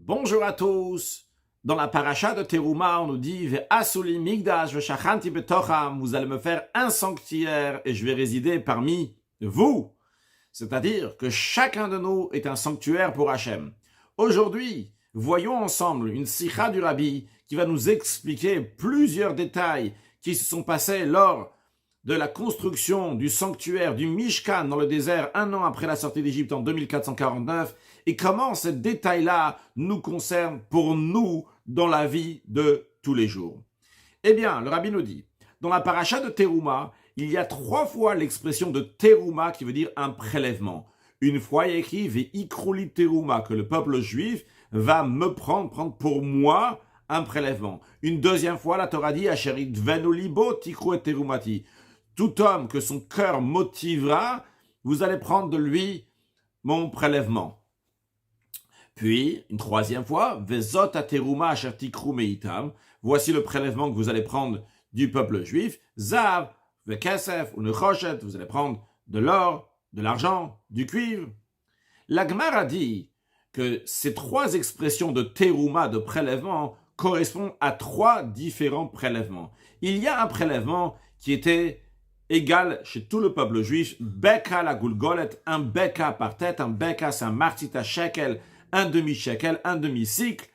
Bonjour à tous. Dans la paracha de Teruma, on nous dit Ve'asuli migdash ve'shachanti betocham. Vous allez me faire un sanctuaire et je vais résider parmi vous. C'est-à-dire que chacun de nous est un sanctuaire pour Hachem. Aujourd'hui, voyons ensemble une sikha du Rabbi qui va nous expliquer plusieurs détails qui se sont passés lors de la construction du sanctuaire du Mishkan dans le désert un an après la sortie d'Égypte en 2449 et comment ces détails-là nous concernent pour nous dans la vie de tous les jours. Eh bien, le Rabbi nous dit, dans la paracha de Teruma, il y a 3 fois l'expression de Teruma qui veut dire un prélèvement. Une fois, il est écrit Ve'ikruli Teruma, que le peuple juif va me prendre pour moi un prélèvement. Une deuxième fois, la Torah dit Asherit venu libo tikru et terumati. Tout homme que son cœur motivera, vous allez prendre de lui mon prélèvement. Puis, une troisième fois, Vezot ateruma asher tikru meitam. Voici le prélèvement que vous allez prendre du peuple juif. Zav, vekesef, ou nechoshet, vous allez prendre de l'or, de l'argent, du cuivre. La Gemara dit que ces 3 expressions de teruma, de prélèvement, correspondent à 3 différents prélèvements. Il y a un prélèvement qui était égal chez tout le peuple juif, beka la gulgolet, un beka par tête, un beka c'est un martita shekel, un demi-shekel, un demi-cycle.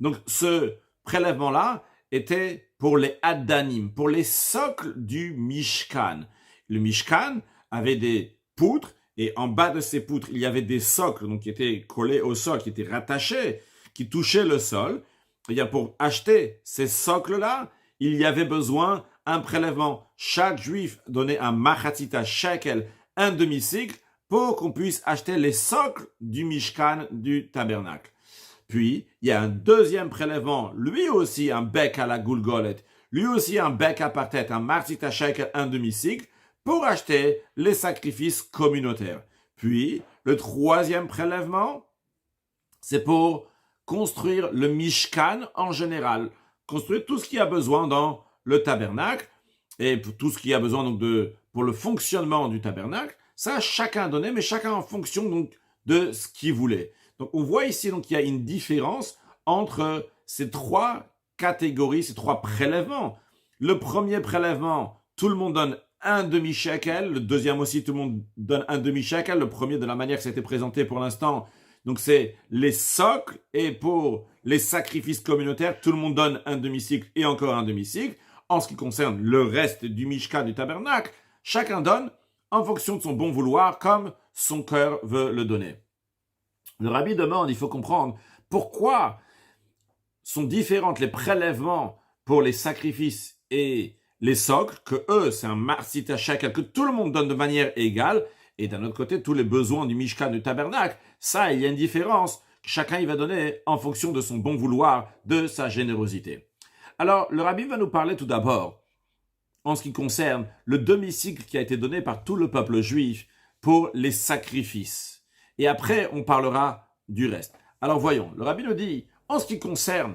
Donc ce prélèvement-là était pour les Adanim, pour les socles du Mishkan. Le Mishkan avait des poutres, et en bas de ces poutres, il y avait des socles, donc qui étaient collés au sol, qui étaient rattachés, qui touchaient le sol. Et bien pour acheter ces socles-là, il y avait besoin un prélèvement. Chaque juif donnait un machatzita shekel, un demi-cycle, pour qu'on puisse acheter les socles du Mishkan, du tabernacle. Puis, il y a un deuxième prélèvement, lui aussi un bec à la gulgolet, lui aussi un bec à par tête, un machatzita shekel, un demi-cycle, pour acheter les sacrifices communautaires. Puis, le troisième prélèvement, c'est pour construire le Mishkan en général, construire tout ce qu'il y a besoin dans le tabernacle, et pour tout ce qu'il y a besoin donc pour le fonctionnement du tabernacle, ça chacun donnait, mais chacun en fonction donc de ce qu'il voulait. Donc on voit ici donc qu'il y a une différence entre ces 3 catégories, ces 3 prélèvements. Le premier prélèvement, tout le monde donne un demi-shekel, le deuxième aussi, tout le monde donne un demi-shekel, le premier de la manière que c'était présenté pour l'instant, donc c'est les socles, et pour les sacrifices communautaires, tout le monde donne un demi-cycle et encore un demi-cycle. En ce qui concerne le reste du Mishkan, du tabernacle, chacun donne en fonction de son bon vouloir, comme son cœur veut le donner. Le Rabbi demande, il faut comprendre, pourquoi sont différentes les prélèvements pour les sacrifices et les socles, que eux, c'est un marsita shekel, que tout le monde donne de manière égale, et d'un autre côté, tous les besoins du Mishkan, du tabernacle, ça, il y a une différence. Chacun, il va donner en fonction de son bon vouloir, de sa générosité. Alors, le Rabbi va nous parler tout d'abord, en ce qui concerne le demi-cycle qui a été donné par tout le peuple juif pour les sacrifices. Et après, on parlera du reste. Alors, voyons, le Rabbi nous dit, en ce qui concerne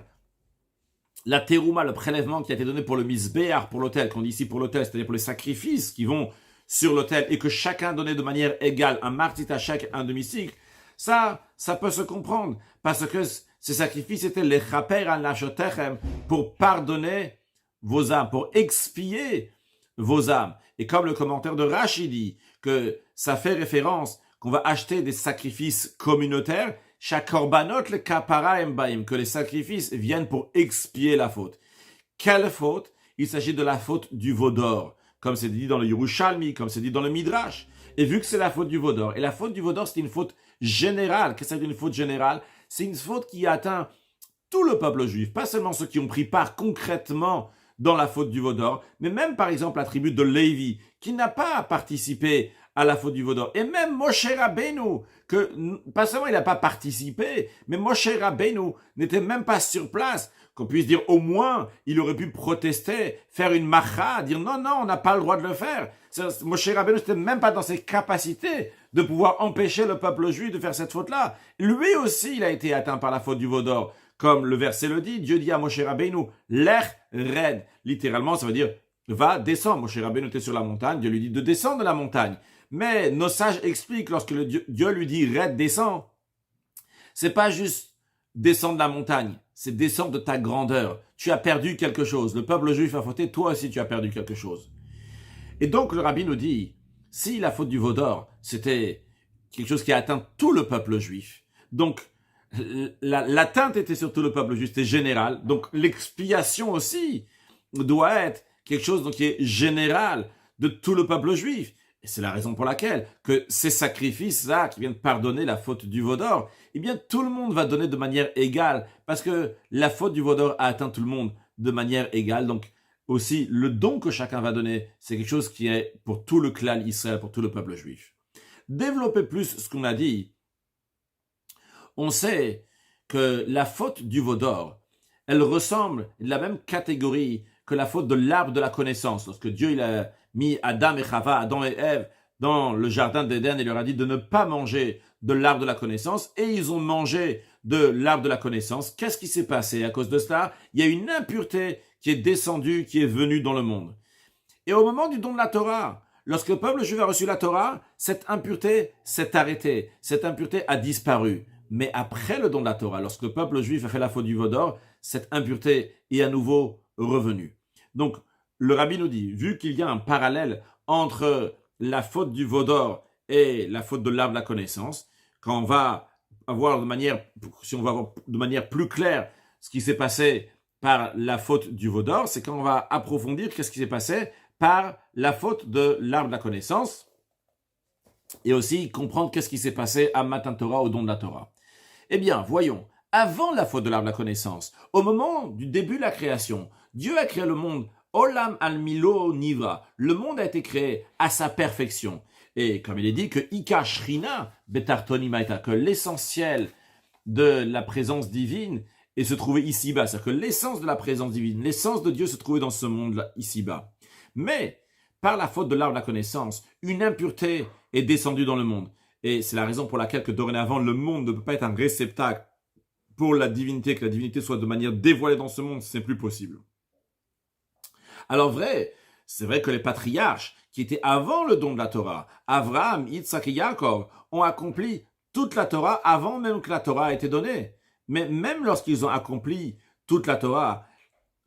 la terouma, le prélèvement qui a été donné pour le misbéar, pour l'autel, qu'on dit ici pour l'autel, c'est-à-dire pour les sacrifices qui vont sur l'autel, et que chacun donnait de manière égale un martita shekel, un demi-cycle, ça peut se comprendre, parce que ces sacrifices étaient les chaper al nashotechem, pour pardonner vos âmes, pour expier vos âmes. Et comme le commentaire de Rashi dit, que ça fait référence qu'on va acheter des sacrifices communautaires, chaque korbanot le kapara embaim, que les sacrifices viennent pour expier la faute. Quelle faute? Il s'agit de la faute du veau d'or, comme c'est dit dans le Yerushalmi, comme c'est dit dans le Midrash. Et vu que c'est la faute du veau d'or, et la faute du veau d'or, c'est une faute générale. Qu'est-ce que c'est une faute générale? C'est une faute qui atteint tout le peuple juif, pas seulement ceux qui ont pris part concrètement dans la faute du veau d'or, mais même par exemple la tribu de Lévi, qui n'a pas participé à la faute du veau d'or. Et même Moshe Rabbeinu, que pas seulement il n'a pas participé, mais Moshe Rabbeinu n'était même pas sur place, qu'on puisse dire au moins, il aurait pu protester, faire une macha, dire non, on n'a pas le droit de le faire. Moshe Rabbeinu n'était même pas dans ses capacités de pouvoir empêcher le peuple juif de faire cette faute-là. Lui aussi, il a été atteint par la faute du veau d'or. Comme le verset le dit, Dieu dit à Moshe Rabbeinu, lech red. Littéralement, ça veut dire, va, descends. Moshe Rabbeinu était sur la montagne, Dieu lui dit de descendre de la montagne. Mais nos sages expliquent, lorsque Dieu lui dit, red, descends, c'est pas juste descendre de la montagne, c'est descendre de ta grandeur. Tu as perdu quelque chose. Le peuple juif a fauté, toi aussi tu as perdu quelque chose. Et donc le rabbi nous dit, si la faute du veau d'or, c'était quelque chose qui a atteint tout le peuple juif, donc l'atteinte était sur tout le peuple juif, c'était général, donc l'expiation aussi doit être quelque chose donc, qui est général de tout le peuple juif. Et c'est la raison pour laquelle que ces sacrifices-là qui viennent pardonner la faute du veau d'or, eh bien tout le monde va donner de manière égale, parce que la faute du veau d'or a atteint tout le monde de manière égale. Donc aussi, le don que chacun va donner, c'est quelque chose qui est pour tout le clan Israël, pour tout le peuple juif. Développer plus ce qu'on a dit, on sait que la faute du veau d'or, elle ressemble de la même catégorie que la faute de l'arbre de la connaissance. Lorsque Dieu il a mis Adam et Chava, Adam et Ève, dans le jardin d'Éden, il leur a dit de ne pas manger de l'arbre de la connaissance, et ils ont mangé de l'arbre de la connaissance. Qu'est-ce qui s'est passé à cause de cela? Il y a une impureté qui est descendue, qui est venue dans le monde. Et au moment du don de la Torah, lorsque le peuple juif a reçu la Torah, cette impureté s'est arrêtée, cette impureté a disparu. Mais après le don de la Torah, lorsque le peuple juif a fait la faute du veau d'or, cette impureté est à nouveau revenue. Donc, le rabbi nous dit, vu qu'il y a un parallèle entre la faute du veau d'or et la faute de l'arbre de la connaissance, quand on va avoir si on va avoir de manière plus claire ce qui s'est passé par la faute du veau d'or, c'est quand on va approfondir qu'est-ce qui s'est passé par la faute de l'arbre de la connaissance, et aussi comprendre qu'est-ce qui s'est passé à Matan Torah, au don de la Torah. Eh bien, voyons, avant la faute de l'arbre de la connaissance, au moment du début de la création, Dieu a créé le monde, Olam al-Milo Nivra. Le monde a été créé à sa perfection. Et comme il est dit que Ika Shrina Betartoni Maïta, que l'essentiel de la présence divine et se trouvait ici-bas. C'est-à-dire que l'essence de la présence divine, l'essence de Dieu se trouvait dans ce monde-là, ici-bas. Mais, par la faute de l'arbre de la connaissance, une impureté est descendue dans le monde. Et c'est la raison pour laquelle que dorénavant, le monde ne peut pas être un réceptacle pour la divinité, que la divinité soit de manière dévoilée dans ce monde, c'est plus possible. Alors c'est vrai que les patriarches, qui étaient avant le don de la Torah, Abraham, Yitzhak et Yaakov, ont accompli toute la Torah avant même que la Torah ait été donnée. Mais même lorsqu'ils ont accompli toute la Torah,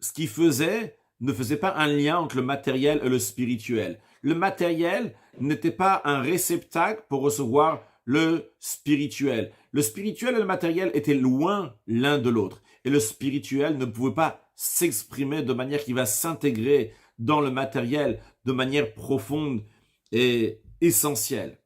ce qu'ils faisaient ne faisait pas un lien entre le matériel et le spirituel. Le matériel n'était pas un réceptacle pour recevoir le spirituel. Le spirituel et le matériel étaient loin l'un de l'autre. Et le spirituel ne pouvait pas s'exprimer de manière qui va s'intégrer dans le matériel de manière profonde et essentielle.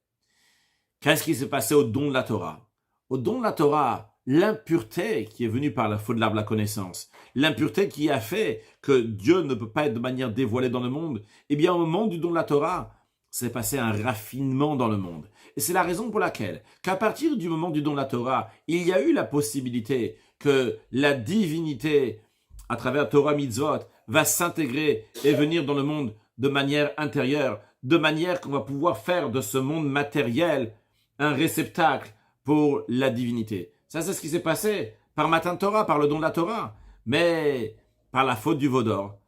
Qu'est-ce qui s'est passé au don de la Torah? Au don de la Torah, l'impureté qui est venue par la faute de l'arbre de la connaissance, l'impureté qui a fait que Dieu ne peut pas être de manière dévoilée dans le monde, eh bien au moment du don de la Torah, s'est passé un raffinement dans le monde. Et c'est la raison pour laquelle, qu'à partir du moment du don de la Torah, il y a eu la possibilité que la divinité, à travers Torah Mitzvot, va s'intégrer et venir dans le monde de manière intérieure, de manière qu'on va pouvoir faire de ce monde matériel un réceptacle pour la divinité. Ça, c'est ce qui s'est passé par Matan Torah, par le don de la Torah. Mais par la faute du veau d'or,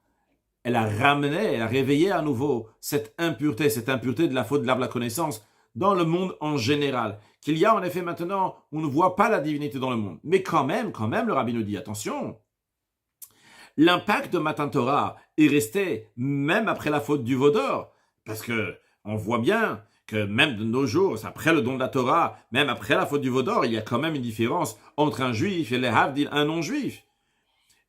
elle a réveillé à nouveau cette impureté de la faute de l'arbre de la connaissance dans le monde en général. Qu'il y a en effet maintenant, on ne voit pas la divinité dans le monde. Mais quand même, le rabbi nous dit, attention, l'impact de Matan Torah est resté même après la faute du veau d'or. Parce que on voit bien que même de nos jours, après le don de la Torah, même après la faute du veau d'or, il y a quand même une différence entre un juif et les havdil, un non-juif.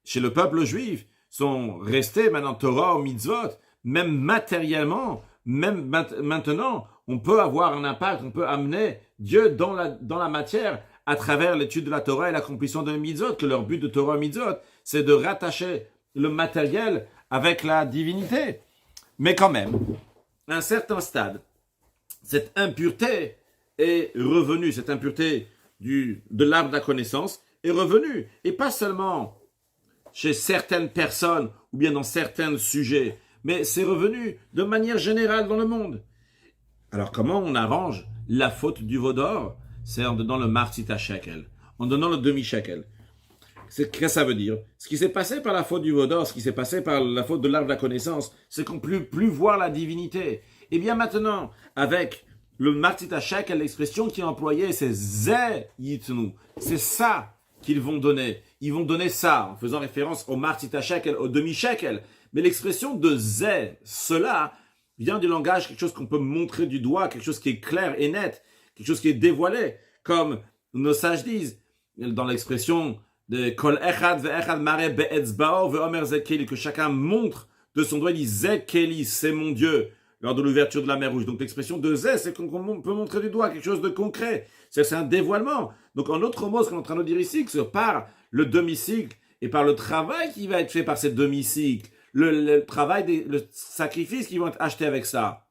Chez le peuple juif, sont restés maintenant Torah ou mitzvot, même matériellement, même maintenant, on peut avoir un impact, on peut amener Dieu dans la matière à travers l'étude de la Torah et l'accomplissement de mitzvot, que leur but de Torah et mitzvot, c'est de rattacher le matériel avec la divinité. Mais quand même, à un certain stade, cette impureté est revenue, cette impureté de l'arbre de la connaissance est revenue. Et pas seulement chez certaines personnes ou bien dans certains sujets, mais c'est revenu de manière générale dans le monde. Alors comment on arrange la faute du veau d'or? C'est en donnant le marzita shekel, en donnant le demi-shekel. Qu'est-ce que ça veut dire? Ce qui s'est passé par la faute du veau d'or, ce qui s'est passé par la faute de l'arbre de la connaissance, c'est qu'on ne peut plus voir la divinité. Et bien maintenant, avec le marzita shekel, l'expression qui est employée, c'est Ze Yitnu. C'est ça qu'ils vont donner. Ils vont donner ça, en faisant référence au martita shekel, au demi-shekel. Mais l'expression de zé, cela, vient du langage, quelque chose qu'on peut montrer du doigt, quelque chose qui est clair et net, quelque chose qui est dévoilé, comme nos sages disent, dans l'expression de kol echad ve'echad mare be'etzbao ve'omer zekeli, que chacun montre de son doigt, il dit zekeli, c'est mon Dieu, lors de l'ouverture de la mer Rouge. Donc l'expression de zé, c'est qu'on peut montrer du doigt quelque chose de concret. C'est un dévoilement. Donc en autre mot, ce qu'on est en train de dire ici, que par le demi-cycle et par le travail qui va être fait par ces demi-cycles, le travail, le sacrifice qui vont être achetés avec ça.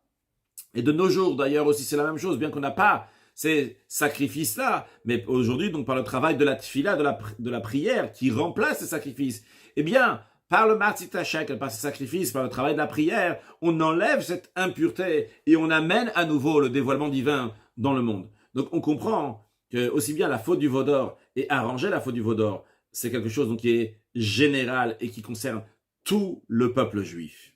Et de nos jours, d'ailleurs, aussi, c'est la même chose, bien qu'on n'a pas ces sacrifices-là, mais aujourd'hui, donc, par le travail de la tfila, de la prière, qui remplace ces sacrifices, eh bien, par le martita shekel, par ces sacrifices, par le travail de la prière, on enlève cette impureté et on amène à nouveau le dévoilement divin dans le monde. Donc, on comprend que aussi bien la faute du veau d'or et arranger la faute du veau d'or, c'est quelque chose donc, qui est général et qui concerne tout le peuple juif.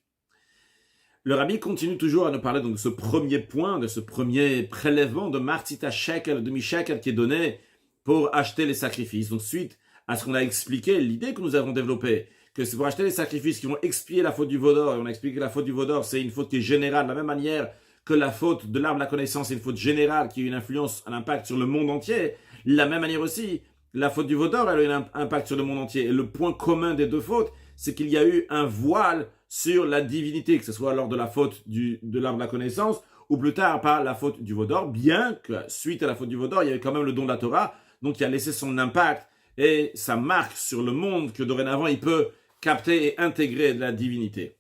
Le rabbi continue toujours à nous parler donc de ce premier point, de ce premier prélèvement de martita shekel, demi-shekel qui est donné pour acheter les sacrifices. Donc suite à ce qu'on a expliqué, l'idée que nous avons développée, que c'est pour acheter les sacrifices qui vont expier la faute du veau d'or, et on a expliqué que la faute du veau d'or c'est une faute qui est générale, de la même manière que la faute de l'arbre de la connaissance est une faute générale qui a une influence, un impact sur le monde entier, de la même manière aussi, la faute du veau d'or elle a un impact sur le monde entier. Et le point commun des deux fautes, c'est qu'il y a eu un voile sur la divinité, que ce soit lors de la faute de l'arbre de la connaissance, ou plus tard par la faute du veau d'or, bien que suite à la faute du veau d'or, il y avait quand même le don de la Torah, donc il a laissé son impact et sa marque sur le monde, que dorénavant il peut capter et intégrer de la divinité.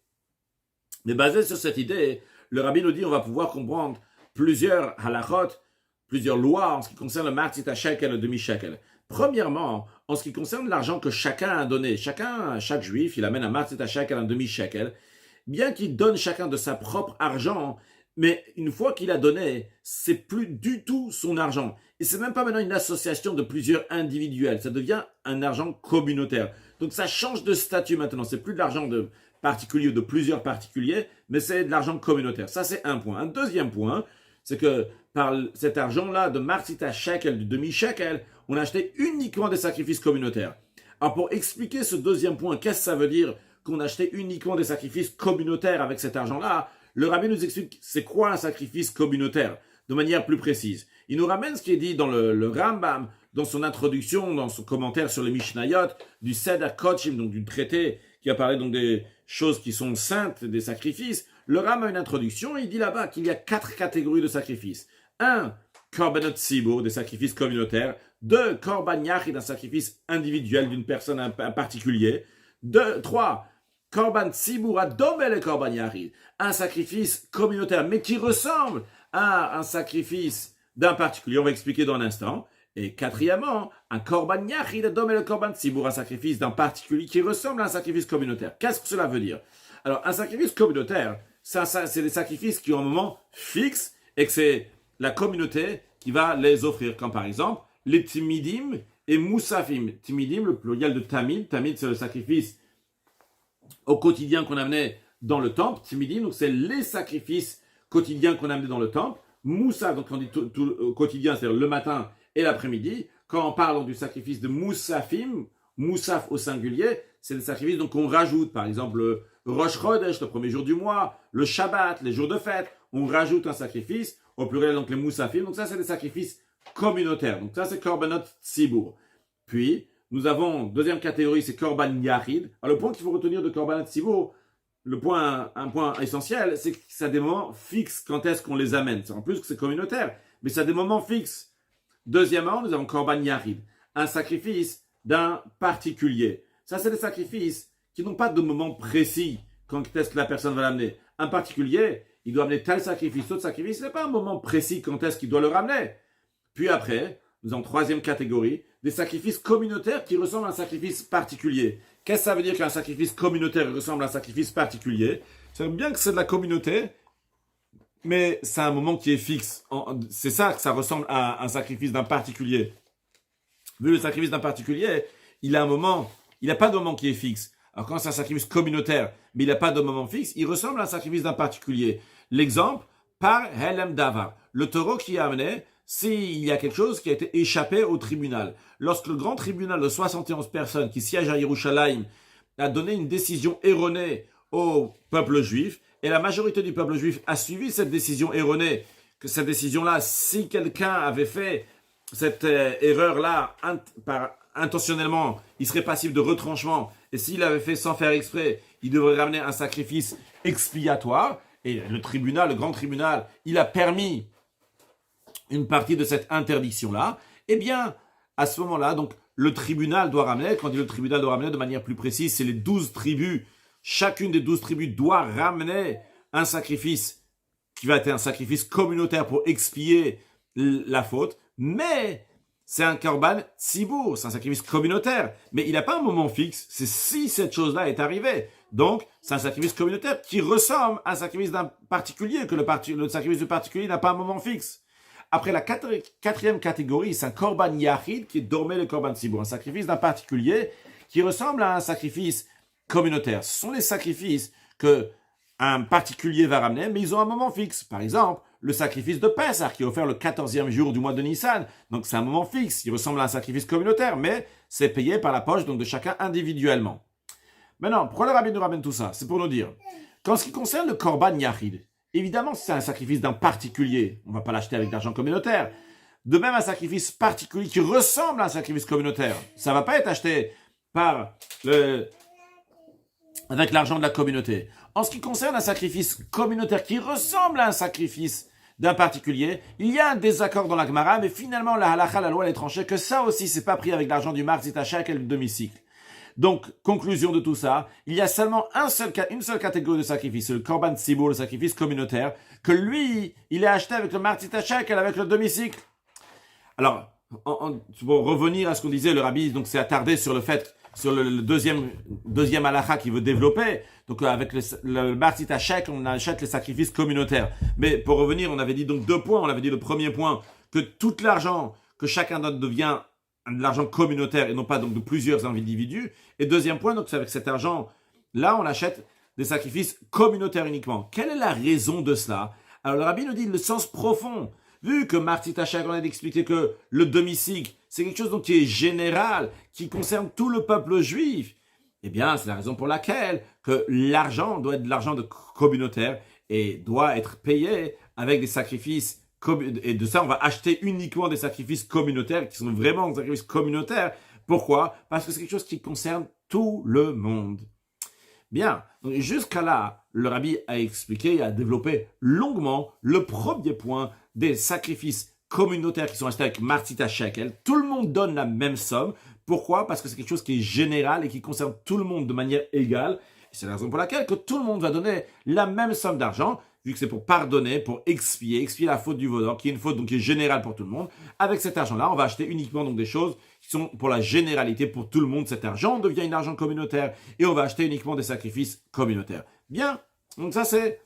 Mais basé sur cette idée, le rabbi nous dit on va pouvoir comprendre plusieurs halachot, plusieurs lois en ce qui concerne le martita shekel et le demi-shekel. Premièrement, en ce qui concerne l'argent que chacun a donné, chaque juif, il amène un martita shekel, un demi-shekel, bien qu'il donne chacun de sa propre argent, mais une fois qu'il a donné, c'est plus du tout son argent. Et c'est même pas maintenant une association de plusieurs individuels, ça devient un argent communautaire. Donc ça change de statut maintenant, c'est plus de l'argent de particuliers ou de plusieurs particuliers, mais c'est de l'argent communautaire. Ça c'est un point. Un deuxième point, c'est que par cet argent-là de martita shekel, du demi-shekel, on a acheté uniquement des sacrifices communautaires. Alors pour expliquer ce deuxième point, qu'est-ce que ça veut dire qu'on a acheté uniquement des sacrifices communautaires avec cet argent-là? Le rabbi nous explique c'est quoi un sacrifice communautaire de manière plus précise. Il nous ramène ce qui est dit dans le Rambam, dans son introduction, dans son commentaire sur les Mishnayot, du Seder Kodshim, donc du traité qui a parlé donc des choses qui sont saintes, des sacrifices. Le Rambam a une introduction et il dit là-bas qu'il y a 4 catégories de sacrifices. 1, Korbanot Tzibur, des sacrifices communautaires. 2, Korban Yachid, un sacrifice individuel d'une personne en particulier. 3, Korban Tzibur Adomel et Korban Yachid, un sacrifice communautaire, mais qui ressemble à un sacrifice d'un particulier. On va expliquer dans un instant. Et quatrièmement, un Korban Yachid Adomel et Korban Tzibur, un sacrifice d'un particulier qui ressemble à un sacrifice communautaire. Qu'est-ce que cela veut dire? Alors, un sacrifice communautaire, c'est des sacrifices qui ont un moment fixe et que c'est la communauté qui va les offrir. Comme par exemple, les Timidim et Moussafim. Timidim, le pluriel de Tamid. Tamid, c'est le sacrifice au quotidien qu'on amenait dans le temple. Timidim, donc c'est les sacrifices quotidiens qu'on amenait dans le temple. Moussaf, donc on dit tout au quotidien, c'est-à-dire le matin et l'après-midi. Quand on parle donc, du sacrifice de Moussafim, Moussaf au singulier, c'est des sacrifices donc on rajoute, par exemple le Rosh Chodesh, le premier jour du mois, le Shabbat, les jours de fête, on rajoute un sacrifice, au pluriel donc les Moussafim, donc ça c'est des sacrifices communautaires, donc ça c'est Korbanot Tzibur. Puis, nous avons, deuxième catégorie, c'est Korban Yachid. Alors le point qu'il faut retenir de Korbanot Tzibur, un point essentiel, c'est que ça a des moments fixes quand est-ce qu'on les amène. C'est en plus que c'est communautaire, mais ça a des moments fixes. Deuxièmement, nous avons Korban Yachid, un sacrifice d'un particulier. Ça, c'est des sacrifices qui n'ont pas de moment précis quand est-ce que la personne va l'amener. Un particulier, il doit amener tel sacrifice, autre sacrifice, il n'y a pas un moment précis quand est-ce qu'il doit le ramener. Puis après, nous avons troisième catégorie, des sacrifices communautaires qui ressemblent à un sacrifice particulier. Qu'est-ce que ça veut dire qu'un sacrifice communautaire ressemble à un sacrifice particulier? Ça veut bien que c'est de la communauté, mais c'est un moment qui est fixe. C'est ça que ça ressemble à un sacrifice d'un particulier. Vu le sacrifice d'un particulier, il a un moment, il n'a pas de moment qui est fixe. Alors quand c'est un sacrifice communautaire, mais il n'a pas de moment fixe, il ressemble à un sacrifice d'un particulier. L'exemple, par Helem Davar. Le taureau qui est amené, s'il y a quelque chose qui a été échappé au tribunal. Lorsque le grand tribunal de 71 personnes qui siège à Yerushalayim a donné une décision erronée au peuple juif, et la majorité du peuple juif a suivi cette décision erronée, que cette décision-là, si quelqu'un avait fait cette erreur-là intentionnellement, il serait passible de retranchement, et s'il avait fait sans faire exprès, il devrait ramener un sacrifice expiatoire, et le tribunal, le grand tribunal, il a permis une partie de cette interdiction-là, eh bien, à ce moment-là, donc, le tribunal doit ramener, quand on dit le tribunal doit ramener de manière plus précise, c'est les 12 tribus. Chacune des 12 tribus doit ramener un sacrifice qui va être un sacrifice communautaire pour expier la faute, mais c'est un korban tzibour, c'est un sacrifice communautaire, mais il n'a pas un moment fixe, c'est si cette chose-là est arrivée. Donc, c'est un sacrifice communautaire qui ressemble à un sacrifice d'un particulier, que le sacrifice du particulier n'a pas un moment fixe. Après, la quatrième catégorie, c'est un korban yachid qui est dormé le korban tzibour, un sacrifice d'un particulier qui ressemble à un sacrifice communautaire. Ce sont les sacrifices que un particulier va ramener, mais ils ont un moment fixe. Par exemple, le sacrifice de Pessah, qui est offert le 14e jour du mois de Nissan. Donc, c'est un moment fixe. Il ressemble à un sacrifice communautaire, mais c'est payé par la poche donc de chacun individuellement. Maintenant, pourquoi le rabbin nous ramène tout ça? C'est pour nous dire qu'en ce qui concerne le korban yachid, évidemment, c'est un sacrifice d'un particulier. On ne va pas l'acheter avec de l'argent communautaire. De même, un sacrifice particulier qui ressemble à un sacrifice communautaire. Ça ne va pas être acheté avec l'argent de la communauté. En ce qui concerne un sacrifice communautaire qui ressemble à un sacrifice d'un particulier, il y a un désaccord dans la Gemara, mais finalement, la halakha, la loi, elle est tranchée que ça aussi, c'est pas pris avec l'argent du marzit hachak et le demi-cycle. Donc, conclusion de tout ça, il y a seulement une seule catégorie de sacrifice, le korban tzibour, le sacrifice communautaire, que lui, il est acheté avec le marzit hachak et avec le demi-cycle. Alors, pour revenir à ce qu'on disait, le rabbi donc s'est attardé sur le fait, sur le deuxième halakha qu'il veut développer. Donc, avec le marzit hachak, on achète les sacrifices communautaires. Mais pour revenir, on avait dit donc 2 points. On avait dit le premier point, que tout l'argent que chacun donne devient de l'argent communautaire et non pas donc de plusieurs individus. Et deuxième point, donc c'est avec cet argent-là, on achète des sacrifices communautaires uniquement. Quelle est la raison de cela? Alors, le rabbi nous dit le sens profond. Vu que marzit hachak, on a expliqué que le demi-cycle, c'est quelque chose donc qui est général, qui concerne tout le peuple juif, eh bien, c'est la raison pour laquelle que l'argent doit être de l'argent communautaire et doit être payé avec des sacrifices. Et de ça, on va acheter uniquement des sacrifices communautaires qui sont vraiment des sacrifices communautaires. Pourquoi? Parce que c'est quelque chose qui concerne tout le monde. Bien, donc jusqu'à là, le rabbi a expliqué et a développé longuement le premier point des sacrifices communautaires qui sont achetés avec marzit hachak. Tout le monde donne la même somme. Pourquoi? Parce que c'est quelque chose qui est général et qui concerne tout le monde de manière égale. Et c'est la raison pour laquelle que tout le monde va donner la même somme d'argent, vu que c'est pour pardonner, pour expier la faute du voleur, qui est une faute donc qui est générale pour tout le monde. Avec cet argent-là, on va acheter uniquement donc des choses qui sont pour la généralité, pour tout le monde. Cet argent devient un argent communautaire et on va acheter uniquement des sacrifices communautaires. Bien, donc ça c'est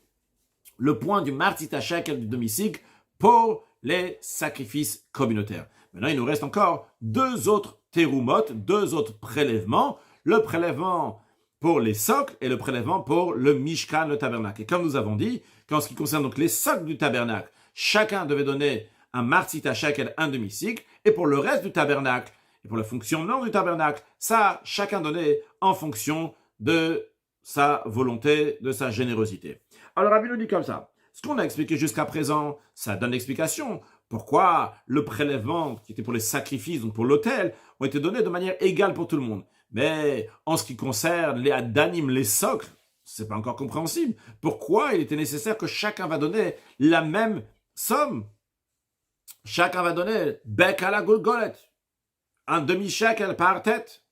le point du marzit hachak et du demi-cycle pour les sacrifices communautaires. Maintenant, il nous reste encore 2 autres terumot, 2 autres prélèvements. Le prélèvement pour les socles et le prélèvement pour le mishkan, le tabernacle. Et comme nous avons dit, qu'en ce qui concerne donc les socles du tabernacle, chacun devait donner un marzit hachak et un demi-cycle, et pour le reste du tabernacle, et pour le fonctionnement du tabernacle, ça, chacun donnait en fonction de sa volonté, de sa générosité. Alors, Rabbi nous dit comme ça. Ce qu'on a expliqué jusqu'à présent, ça donne l'explication. Pourquoi le prélèvement, qui était pour les sacrifices, donc pour l'autel, ont été donnés de manière égale pour tout le monde. Mais en ce qui concerne les adanim, les socles, c'est pas encore compréhensible. Pourquoi il était nécessaire que chacun va donner la même somme? Chacun va donner bec à la golgolette, un demi-shekel par tête.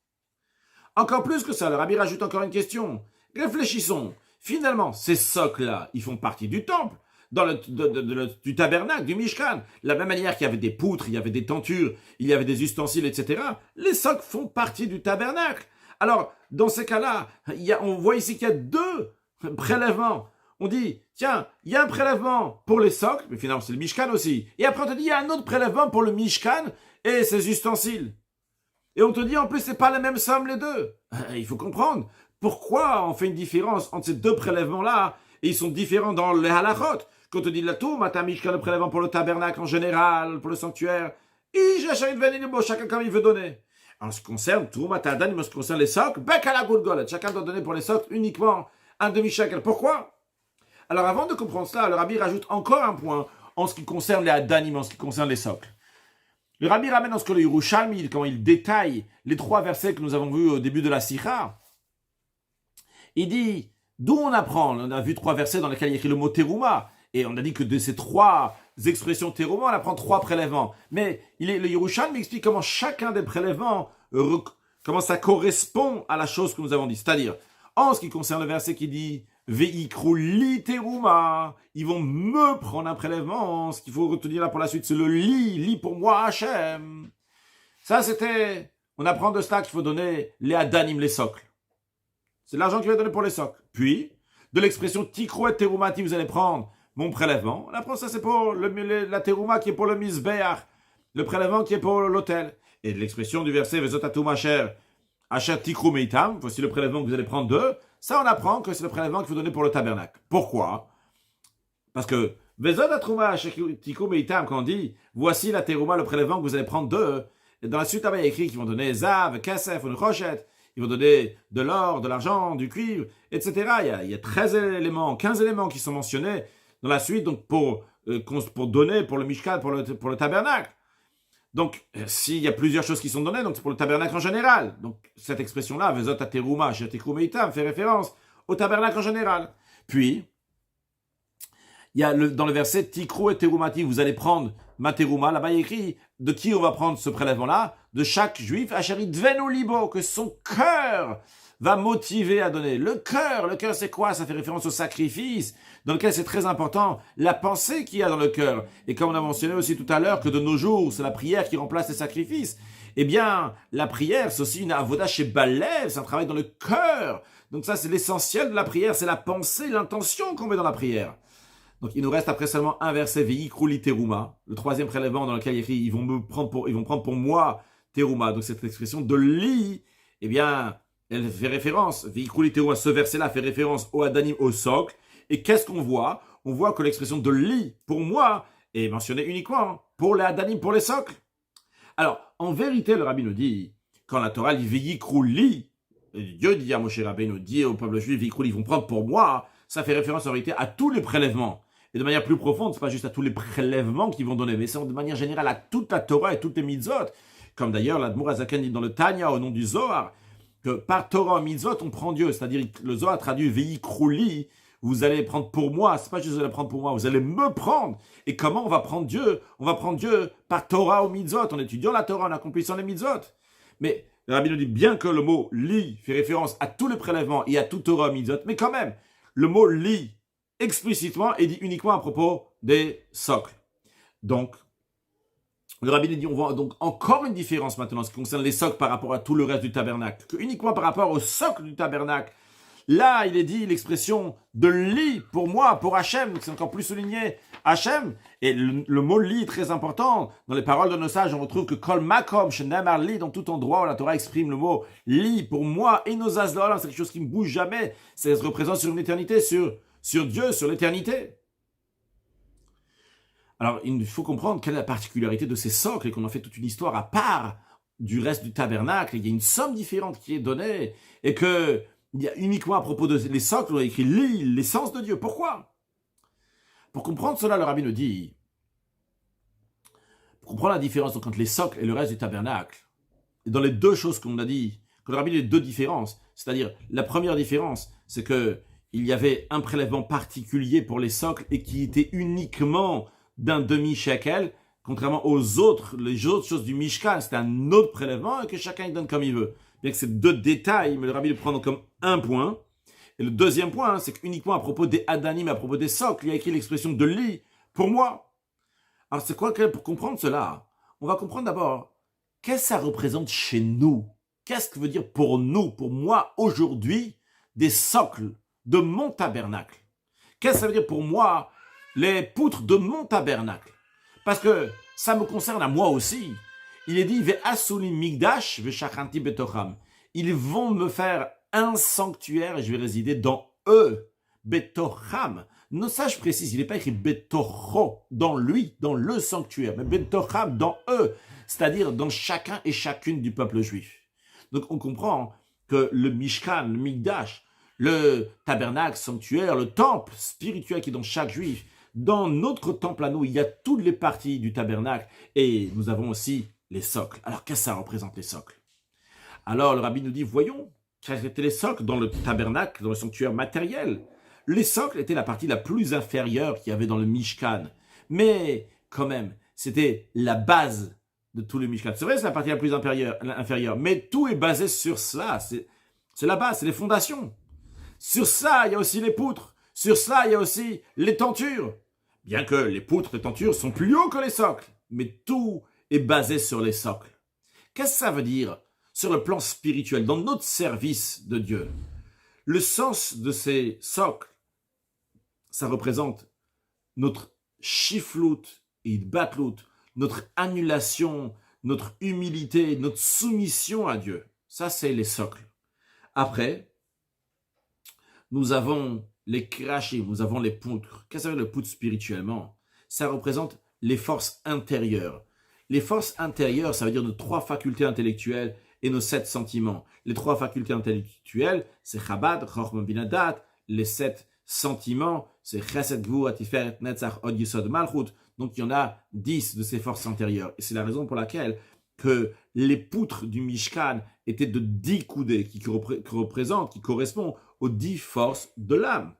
Encore plus que ça, le rabbi rajoute encore une question. Réfléchissons. Finalement, ces socles-là, ils font partie du temple, du tabernacle, du Mishkan. De la même manière qu'il y avait des poutres, il y avait des tentures, il y avait des ustensiles, etc. Les socles font partie du tabernacle. Alors, dans ces cas-là, on voit ici qu'il y a 2 prélèvements. On dit, tiens, il y a un prélèvement pour les socles, mais finalement c'est le Mishkan aussi. Et après on te dit, il y a un autre prélèvement pour le Mishkan et ses ustensiles. Et on te dit, en plus, c'est pas la même somme les 2. Il faut comprendre. Pourquoi on fait une différence entre ces 2 prélèvements-là et ils sont différents dans les halachot? Quand on dit la tour, Mata Mishkan, le prélèvement pour le tabernacle en général, pour le sanctuaire, et chacun comme il veut donner. En ce qui concerne tout, Mata Adanim, en ce qui concerne les socles, Bekala Gulgolet, chacun doit donner pour les socles uniquement un demi-shekel. Pourquoi? Alors avant de comprendre cela, le Rabbi rajoute encore un point en ce qui concerne les Adanim, en ce qui concerne les socles. Le Rabbi ramène en ce que le Yerushalmi, comment il détaille les 3 versets que nous avons vus au début de la Sikha. Il dit, d'où on apprend? On a vu 3 versets dans lesquels il y a écrit le mot terouma. Et on a dit que de ces 3 expressions terouma, on apprend 3 prélèvements. Mais le Yerushalmi explique comment chacun des prélèvements, comment ça correspond à la chose que nous avons dit. C'est-à-dire, en ce qui concerne le verset qui dit Veikru li terouma, ils vont me prendre un prélèvement. Ce qu'il faut retenir là pour la suite, c'est le li pour moi Hachem. Ça c'était, on apprend de cela qu'il faut donner les adanim, les socles. C'est l'argent qu'il va donner pour les socles. Puis, de l'expression tikru et teroumati, vous allez prendre mon prélèvement. On apprend ça, c'est pour la terouma qui est pour le misbeach, le prélèvement qui est pour l'autel. Et de l'expression du verset Vezot atum asher tikru meitam, voici le prélèvement que vous allez prendre d'eux. Ça, on apprend que c'est le prélèvement qu'il faut donner pour le tabernacle. Pourquoi? Parce que Vezot atum asher tikru meitam, quand on dit voici la terouma, le prélèvement que vous allez prendre d'eux, et dans la suite, il y a écrit qu'ils vont donner zav, kesef, une rochette. Ils vont donner de l'or, de l'argent, du cuivre, etc. Il y a 13 éléments, 15 éléments qui sont mentionnés dans la suite, donc pour donner pour le Mishkan, pour le tabernacle. Donc, s'il y a plusieurs choses qui sont données, donc c'est pour le tabernacle en général. Donc, cette expression-là, Vezot ateruma, shetikru meitam, fait référence au tabernacle en général. Puis, il y a dans le verset Tikru et terumati, vous allez prendre ma teruma, là-bas il y a écrit de qui on va prendre ce prélèvement-là, de chaque juif, Asheri Dvenu Libo, que son cœur va motiver à donner. Le cœur c'est quoi? Ça fait référence au sacrifice, dans lequel c'est très important, la pensée qu'il y a dans le cœur. Et comme on a mentionné aussi tout à l'heure que de nos jours, c'est la prière qui remplace les sacrifices, eh bien, la prière, c'est aussi une avoda chez Balev, c'est un travail dans le cœur. Donc ça, c'est l'essentiel de la prière, c'est la pensée, l'intention qu'on met dans la prière. Donc, il nous reste après seulement un verset, Veikru li teruma, le 3e prélèvement dans lequel il écrit, ils vont prendre pour moi teruma. Donc, cette expression de li, eh bien, elle fait référence, Veikru li teruma, ce verset-là fait référence au adanim, au socle. Et qu'est-ce qu'on voit? On voit que l'expression de li, pour moi, est mentionnée uniquement pour les adanim, pour les socles. Alors, en vérité, le Rabbi nous dit, quand la Torah dit Veikru li, Dieu dit à Moshe Rabbeinu, dit au peuple juif, Veikru li, ils vont prendre pour moi, ça fait référence en vérité à tous les prélèvements. Et de manière plus profonde, c'est pas juste à tous les prélèvements qu'ils vont donner, mais c'est de manière générale à toute la Torah et toutes les mitzvot. Comme d'ailleurs l'Admour Azaken dit dans le Tanya au nom du Zohar, que par Torah et mitzvot, on prend Dieu. C'est-à-dire, le Zohar traduit Veikru li, vous allez prendre pour moi. C'est pas juste vous allez prendre pour moi, vous allez me prendre. Et comment on va prendre Dieu? On va prendre Dieu par Torah ou mitzvot, en étudiant la Torah, en accomplissant les mitzvot. Mais le Rabbi nous dit bien que le mot li fait référence à tous les prélèvements et à tout Torah ou mitzvot, mais quand même, le mot li, explicitement et dit uniquement à propos des socles. Donc, le Rabbi dit, on voit donc encore une différence maintenant en ce qui concerne les socles par rapport à tout le reste du tabernacle, que uniquement par rapport au socle du tabernacle. Là, il est dit l'expression de li pour moi, pour Hachem, c'est encore plus souligné Hachem. Et le mot li est très important. Dans les paroles de nos sages, on retrouve que kol makom shenemar li, dans tout endroit où la Torah exprime le mot li pour moi, et nos azlolam, c'est quelque chose qui ne bouge jamais. Ça se représente sur une éternité, sur Dieu, sur l'éternité. Alors, il faut comprendre quelle est la particularité de ces socles et qu'on en fait toute une histoire à part du reste du tabernacle. Il y a une somme différente qui est donnée et que il y a uniquement à propos de les socles, on a écrit l'essence de Dieu. Pourquoi? Pour comprendre cela, le Rabbi nous dit, pour comprendre la différence entre les socles et le reste du tabernacle, et dans les deux choses qu'on a dit, que le Rabbi dit les deux différences, c'est-à-dire la première différence, c'est que il y avait un prélèvement particulier pour les socles et qui était uniquement d'un demi-shekel, contrairement aux autres, les autres choses du Mishkan, c'était un autre prélèvement et que chacun il donne comme il veut. Bien que c'est deux détails, mais le Rabbi le prend comme un point. Et le deuxième point, c'est qu'uniquement à propos des Adanim, à propos des socles, il y a écrit l'expression de li pour moi. Alors c'est quoi pour comprendre cela? On va comprendre d'abord, qu'est-ce que ça représente chez nous? Qu'est-ce que veut dire pour nous, pour moi, aujourd'hui, des socles de mon tabernacle? Qu'est-ce que ça veut dire pour moi, les poutres de mon tabernacle? Parce que ça me concerne à moi aussi. Il est dit, Ve'asuli migdash ve'shachanti betocham. Ils vont me faire un sanctuaire et je vais résider dans eux. Betocham. Nos sages précisent, il n'est pas écrit Betocho, dans lui, dans le sanctuaire, mais Betocham, dans eux, c'est-à-dire dans chacun et chacune du peuple juif. Donc on comprend que le Mishkan, le Mikdash, le tabernacle, sanctuaire, le temple spirituel qui est dans chaque juif, dans notre temple à nous, il y a toutes les parties du tabernacle et nous avons aussi les socles. Alors qu'est-ce que ça représente les socles? Alors le rabbi nous dit, voyons, quels étaient les socles dans le tabernacle, dans le sanctuaire matériel? Les socles étaient la partie la plus inférieure qu'il y avait dans le Mishkan. Mais quand même, c'était la base de tout le Mishkan. C'est vrai, c'est la partie la plus inférieure, mais tout est basé sur cela. C'est la base, c'est les fondations. Sur ça, il y a aussi les poutres. Sur ça, il y a aussi les tentures. Bien que les poutres, les tentures sont plus hauts que les socles, mais tout est basé sur les socles. Qu'est-ce que ça veut dire sur le plan spirituel, dans notre service de Dieu? Le sens de ces socles, ça représente notre shiflout et batlout, notre annulation, notre humilité, notre soumission à Dieu. Ça, c'est les socles. Après, nous avons les krachim, nous avons les poutres. Qu'est-ce que ça veut dire le poutre spirituellement? Ça représente les forces intérieures. Les forces intérieures, ça veut dire nos 3 facultés intellectuelles et nos 7 sentiments. Les 3 facultés intellectuelles, c'est Chabad, Chochmah Bina Dat. Les 7 sentiments, c'est Chesed, Gvura, Tiferet, Netzach, Od Yesod, Malchut. Donc il y en a 10 de ces forces intérieures. Et c'est la raison pour laquelle que les poutres du Mishkan étaient de 10 coudées qui correspondent aux 10 forces de l'âme.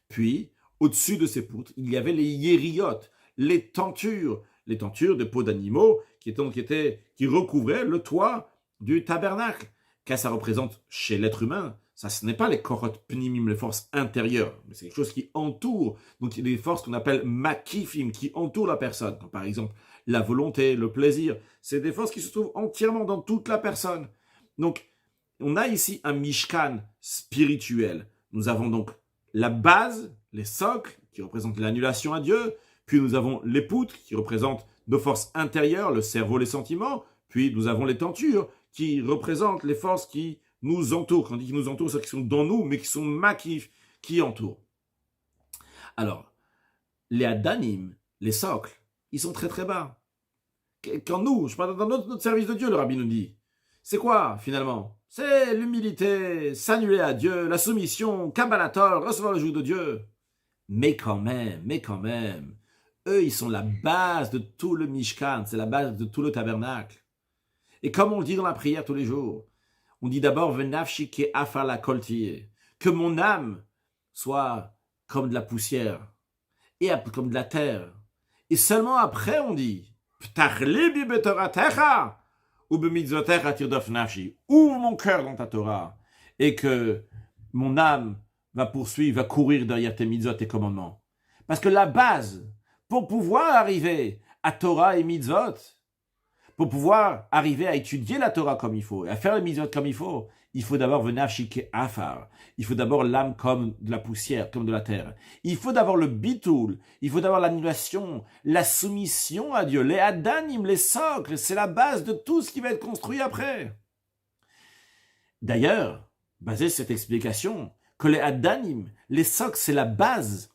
Puis, au-dessus de ces poutres, il y avait les yériot, les tentures de peaux d'animaux qui recouvraient le toit du tabernacle. Qu'est-ce que ça représente chez l'être humain? Ça, ce n'est pas les korot pnimim, les forces intérieures, mais c'est quelque chose qui entoure. Donc, il y a des forces qu'on appelle makifim, qui entourent la personne. Donc, par exemple, la volonté, le plaisir, c'est des forces qui se trouvent entièrement dans toute la personne. Donc, on a ici un mishkan spirituel. Nous avons donc la base, les socles, qui représentent l'annulation à Dieu. Puis nous avons les poutres, qui représentent nos forces intérieures, le cerveau, les sentiments. Puis nous avons les tentures, qui représentent les forces qui nous entourent. Quand on dit qu'ils nous entourent, c'est qui sont dans nous, mais qui sont makif, qui entourent. Alors, les adanim, les socles, ils sont très très bas. Quand nous, je parle dans notre service de Dieu, le rabbi nous dit, c'est quoi finalement? C'est l'humilité, s'annuler à Dieu, la soumission, Kabbalatol, recevoir le joug de Dieu. Mais quand même, eux, ils sont la base de tout le Mishkan, c'est la base de tout le tabernacle. Et comme on le dit dans la prière tous les jours, on dit d'abord, Venafshi ke afar la koltier, que mon âme soit comme de la poussière, et comme de la terre. Et seulement après, on dit, Ptachli betoratecha, ou b'mitzvotecha tirdof nafshi, ouvre mon cœur dans ta Torah, et que mon âme va poursuivre, va courir derrière tes mitzvot et commandements. Parce que la base, pour pouvoir arriver à Torah et mitzvot, pour pouvoir arriver à étudier la Torah comme il faut, et à faire les mitzvot comme il faut d'abord venafshi ke afar. Il faut d'abord l'âme comme de la poussière, comme de la terre. Il faut d'abord le bitoul, il faut d'abord l'annulation, la soumission à Dieu, les adanim, les socles, c'est la base de tout ce qui va être construit après. D'ailleurs, basé sur cette explication, que les adanim, les socles, c'est la base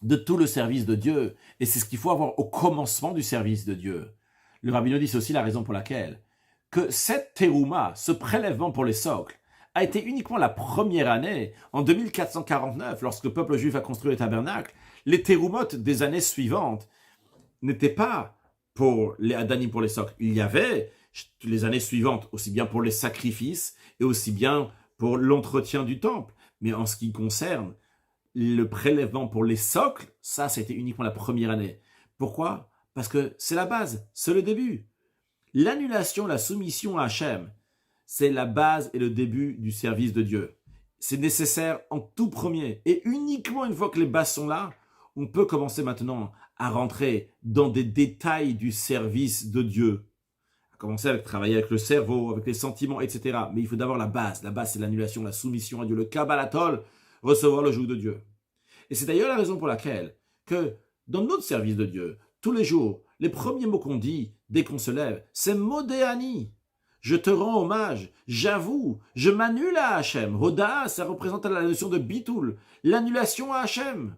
de tout le service de Dieu, et c'est ce qu'il faut avoir au commencement du service de Dieu. Le rabbi nous dit, c'est aussi la raison pour laquelle que cette terouma, ce prélèvement pour les socles, a été uniquement la première année, en 2449, lorsque le peuple juif a construit le tabernacle. Les teroumotes des années suivantes n'étaient pas pour les adanim, pour les socles. Il y avait les années suivantes, aussi bien pour les sacrifices et aussi bien pour l'entretien du temple. Mais en ce qui concerne le prélèvement pour les socles, ça, c'était uniquement la première année. Pourquoi? Parce que c'est la base, c'est le début. L'annulation, la soumission à Hachem, c'est la base et le début du service de Dieu. C'est nécessaire en tout premier. Et uniquement une fois que les bases sont là, on peut commencer maintenant à rentrer dans des détails du service de Dieu. À commencer à travailler avec le cerveau, avec les sentiments, etc. Mais il faut d'abord la base. La base, c'est l'annulation, la soumission à Dieu, le kabbalatol, recevoir le joug de Dieu. Et c'est d'ailleurs la raison pour laquelle que dans notre service de Dieu, tous les jours, les premiers mots qu'on dit dès qu'on se lève, c'est Modéani. Je te rends hommage, j'avoue, je m'annule à Hachem. Hoda, ça représente la notion de bitoul, l'annulation à Hachem.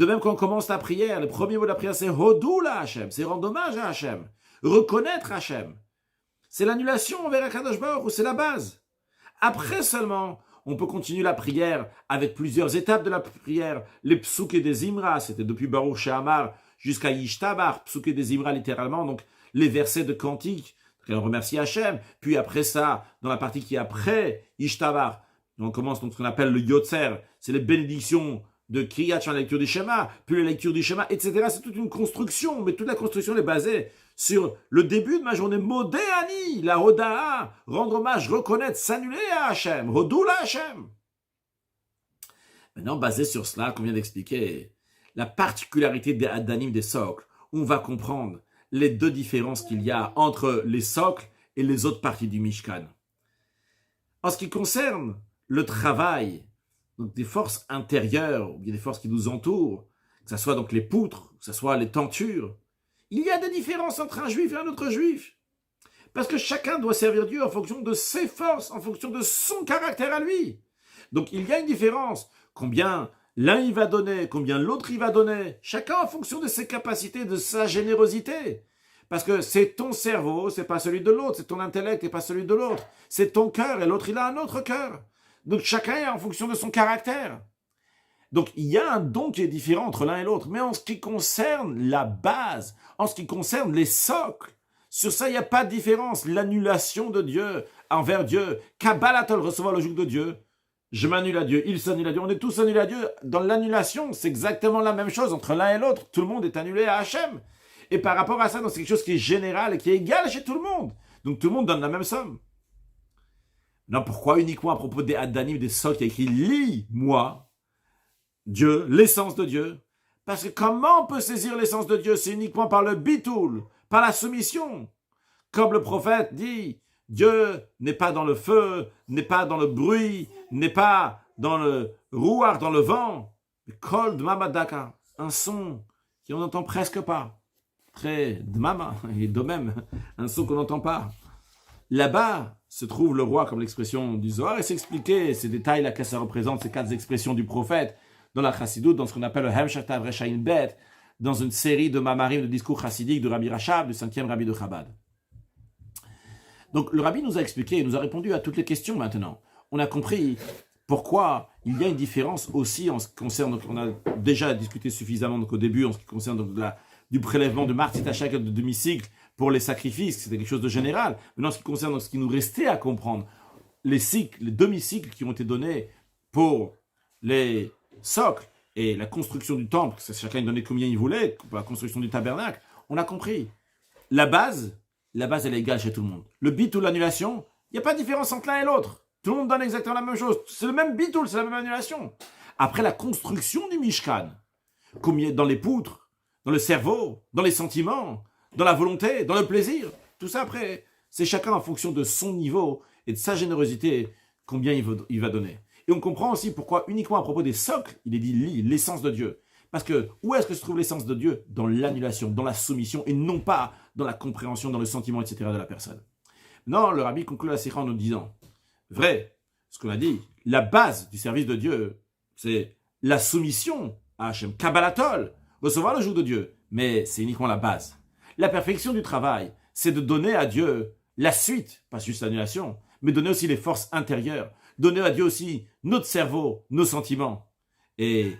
De même, quand on commence la prière, le premier mot de la prière, c'est Hodou la Hachem, c'est rendre hommage à Hachem, reconnaître Hachem. C'est l'annulation envers Akadosh Baruch Hu, c'est la base. Après seulement, on peut continuer la prière avec plusieurs étapes de la prière. Les psuké des Imra, c'était depuis Baruch She'amar jusqu'à Yishtabar, psuké des Imra littéralement, donc les versets de cantique, on remercie Hachem. Puis après ça, dans la partie qui est après Yishtabar, on commence donc ce qu'on appelle le Yotzer, c'est les bénédictions de Kriyat, la lecture du Shema, puis la lecture du Shema, etc. C'est toute une construction, mais toute la construction est basée sur le début de ma journée, Modéani, la Hoda'a, rendre hommage, reconnaître, s'annuler à Hachem, Hodoula Hachem. Maintenant, basé sur cela, qu'on vient d'expliquer, la particularité des Adanim, des socles, on va comprendre les deux différences qu'il y a entre les socles et les autres parties du Mishkan. En ce qui concerne le travail, donc des forces intérieures, ou bien des forces qui nous entourent, que ce soit donc les poutres, que ce soit les tentures, il y a des différences entre un juif et un autre juif. Parce que chacun doit servir Dieu en fonction de ses forces, en fonction de son caractère à lui. Donc il y a une différence. Combien l'un il va donner, combien l'autre il va donner. Chacun en fonction de ses capacités, de sa générosité. Parce que c'est ton cerveau, c'est pas celui de l'autre. C'est ton intellect et pas celui de l'autre. C'est ton cœur et l'autre il a un autre cœur. Donc chacun est en fonction de son caractère. Donc il y a un don qui est différent entre l'un et l'autre. Mais en ce qui concerne la base, en ce qui concerne les socles, sur ça il n'y a pas de différence. L'annulation de Dieu envers Dieu, Kabbalatol, recevoir le joug de Dieu, je m'annule à Dieu, il s'annule à Dieu, on est tous annulés à Dieu. Dans l'annulation, c'est exactement la même chose entre l'un et l'autre. Tout le monde est annulé à Hachem. Et par rapport à ça, c'est quelque chose qui est général et qui est égal chez tout le monde. Donc tout le monde donne la même somme. Non, pourquoi uniquement à propos des Adanim, des socles, il y a écrit « Lis-moi » Dieu, l'essence de Dieu. Parce que comment on peut saisir l'essence de Dieu? C'est uniquement par le bitoul, par la soumission. Comme le prophète dit, Dieu n'est pas dans le feu, n'est pas dans le bruit, n'est pas dans le rouar, dans le vent. Kol dmamadaka, un son qu'on n'entend presque pas. Très dmama, et de même, un son qu'on n'entend pas. Là-bas se trouve le roi, comme l'expression du Zohar, et s'expliquer ces détails là que ça représente, ces 4 expressions du prophète, dans la chassidoute, dans ce qu'on appelle le Hemshach Reshaim Bet, dans une série de mamarim, de discours chassidiques de Rabbi Rachab, du 5e Rabbi de Chabad. Donc le Rabbi nous a expliqué, il nous a répondu à toutes les questions maintenant. On a compris pourquoi il y a une différence aussi en ce qui concerne, donc on a déjà discuté suffisamment donc, au début, en ce qui concerne donc, du prélèvement de Martzit Hashakel de demi-cycle pour les sacrifices, c'était quelque chose de général. Maintenant, en ce qui concerne donc, ce qui nous restait à comprendre, les cycles, les demi-cycles qui ont été donnés pour les socle et la construction du temple, chacun donnait combien il voulait, pour la construction du tabernacle, on a compris. La base, elle est égale chez tout le monde. Le bit ou l'annulation, il n'y a pas de différence entre l'un et l'autre. Tout le monde donne exactement la même chose. C'est le même bitoul, c'est la même annulation. Après la construction du Mishkan, combien dans les poutres, dans le cerveau, dans les sentiments, dans la volonté, dans le plaisir, tout ça après, c'est chacun en fonction de son niveau et de sa générosité, combien il va donner. Et on comprend aussi pourquoi uniquement à propos des socles, il est dit l'essence de Dieu. Parce que où est-ce que se trouve l'essence de Dieu? Dans l'annulation, dans la soumission, et non pas dans la compréhension, dans le sentiment, etc. de la personne. Non, le Rabbi conclut la sikha en nous disant, vrai, ce qu'on a dit, la base du service de Dieu, c'est la soumission à Hachem, Kabbalatol, recevoir le joug de Dieu, mais c'est uniquement la base. La perfection du travail, c'est de donner à Dieu la suite, pas juste l'annulation, mais donner aussi les forces intérieures, donner à Dieu aussi notre cerveau, nos sentiments. Et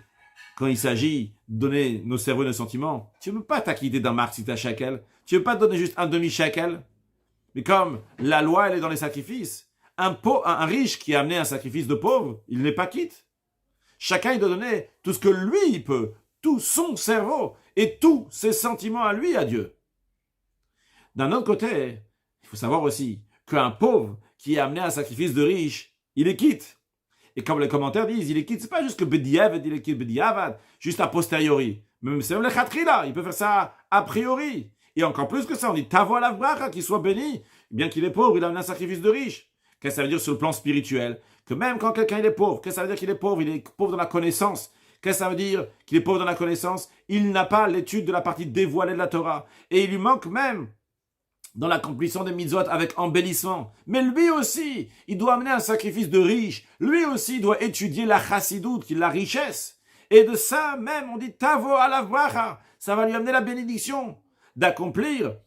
quand il s'agit de donner nos cerveaux et nos sentiments, tu ne veux pas t'acquitter d'un Martzit Hashakel, tu ne veux pas donner juste un demi-shekel. Mais comme la loi, elle est dans les sacrifices, un riche qui a amené un sacrifice de pauvre, il n'est pas quitte. Chacun, il doit donner tout ce que lui, il peut, tout son cerveau et tous ses sentiments à lui, à Dieu. D'un autre côté, il faut savoir aussi qu'un pauvre qui a amené un sacrifice de riche, il est quitte. Et comme les commentaires disent, il est quitte, c'est pas juste que Bediavad, il est quitte Bediavad, juste a posteriori. C'est même le Khatrila, il peut faire ça a priori. Et encore plus que ça, on dit Tavo la bracha, qu'il soit béni, bien qu'il est pauvre, il a amené un sacrifice de riche. Qu'est-ce que ça veut dire sur le plan spirituel? Que même quand quelqu'un il est pauvre, qu'est-ce que ça veut dire qu'il est pauvre? Il est pauvre dans la connaissance. Qu'est-ce que ça veut dire qu'il est pauvre dans la connaissance? Il n'a pas l'étude de la partie dévoilée de la Torah. Et il lui manque même dans l'accomplissement des mitzvot avec embellissement. Mais lui aussi, il doit amener un sacrifice de riche. Lui aussi, il doit étudier la chassidoute, qui est la richesse. Et de ça même, on dit tavo alav bracha. Ça va lui amener la bénédiction d'accomplir.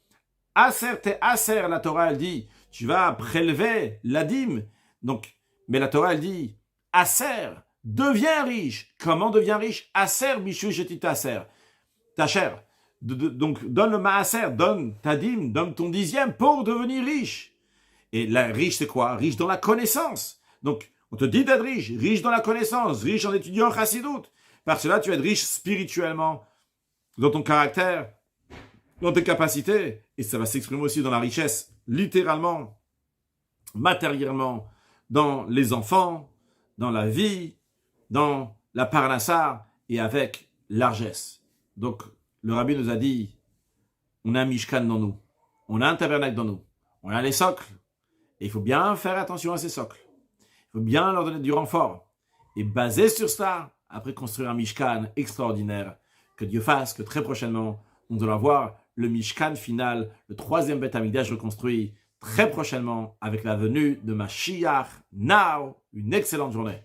Aser te aser, la Torah, elle dit, tu vas prélever la dîme. Donc, mais la Torah, elle dit, aser, deviens riche. Comment deviens riche? Aser, bishu, jetit aser. Ta chère. Donc, donne le maaser, donne ta dîme, donne ton dixième pour devenir riche. Et la riche, c'est quoi? Riche dans la connaissance. Donc, on te dit d'être riche, riche dans la connaissance, riche en étudiant Chassidut. Par cela, tu vas être riche spirituellement, dans ton caractère, dans tes capacités. Et ça va s'exprimer aussi dans la richesse, littéralement, matériellement, dans les enfants, dans la vie, dans la parnassa et avec largesse. Donc, le rabbi nous a dit, on a un mishkan dans nous, on a un tabernacle dans nous, on a les socles. Et il faut bien faire attention à ces socles. Il faut bien leur donner du renfort. Et basé sur cela, après construire un Mishkan extraordinaire, que Dieu fasse que très prochainement, nous allons voir le Mishkan final, le 3e Beth Amikdash reconstruit très prochainement avec la venue de Mashiach. Now, une excellente journée.